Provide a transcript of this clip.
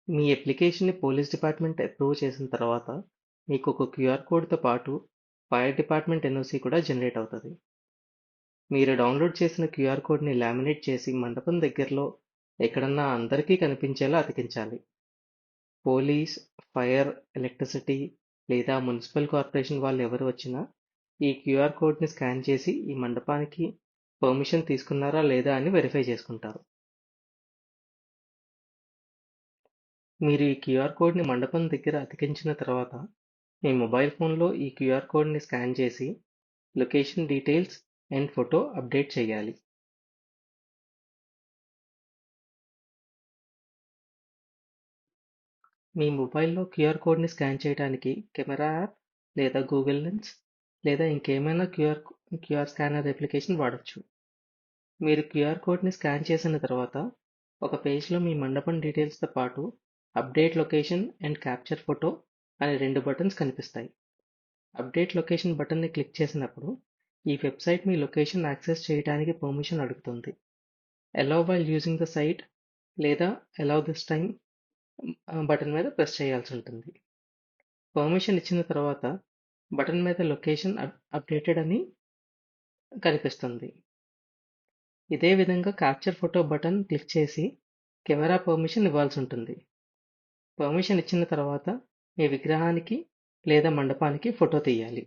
మీ అప్లికేషన్‌ని police department approve చేసిన తర్వాత, మీకొక క్యూఆర్ కోడ్‌తో పాటు ఫైర్ డిపార్ట్‌మెంట్ ఎన్ఓసీ కూడా జనరేట్ అవుతది. మీరు డౌన్‌లోడ్ చేసిన క్యూఆర్ కోడ్‌ని లామినేట్ చేసి మండపం దగ్గరలో ఎక్కడన్నా అందరికీ కనిపించేలా అతికించాలి. పోలీస్, ఫైర్, ఎలక్ట్రిసిటీ లేదా మున్సిపల్ కార్పొరేషన్ వాళ్ళు ఎవరు వచ్చినా ఈ క్యూఆర్ కోడ్‌ని స్కాన్ చేసి ఈ మండపానికి పర్మిషన్ తీసుకున్నారా లేదా అని వెరిఫై చేసుకుంటారు. మీరు ఈ క్యూఆర్ కోడ్‌ని మండపం దగ్గర అతికించిన తర్వాత, మీ మొబైల్ ఫోన్‌లో ఈ క్యూఆర్ కోడ్‌ని స్కాన్ చేసి location details and photo update చేయాలి. మీ మొబైల్‌లో క్యూఆర్ కోడ్‌ని స్కాన్ చేయడానికి కెమెరా యాప్ లేదా గూగుల్ లెన్స్ లేదా ఇంకేమైనా క్యూఆర్ స్కానర్ అప్లికేషన్ వాడొచ్చు. మీరు క్యూఆర్ కోడ్‌ని స్కాన్ చేసిన తర్వాత, ఒక పేజ్‌లో మీ మండపం డీటెయిల్స్‌తో పాటు update location and capture photo అనే 2 బటన్స్ కనిపిస్తాయి. అప్డేట్ లొకేషన్ బటన్‌ని క్లిక్ చేసినప్పుడు, ఈ వెబ్‌సైట్ మీ లొకేషన్ యాక్సెస్ చేయడానికి పర్మిషన్ అడుగుతుంది. Allow while using the site లేదా అలౌ దిస్ టైమ్ బటన్ మీద ప్రెస్ చేయాల్సి ఉంటుంది. పర్మిషన్ ఇచ్చిన తర్వాత బటన్ మీద లొకేషన్ అప్డేటెడ్ అని కనిపిస్తుంది. ఇదే విధంగా క్యాప్చర్ ఫోటో బటన్ క్లిక్ చేసి కెమెరా పర్మిషన్ ఇవ్వాల్సి ఉంటుంది. పర్మిషన్ ఇచ్చిన తర్వాత మీ విగ్రహానికి లేదా మండపానికి ఫోటో తీయాలి.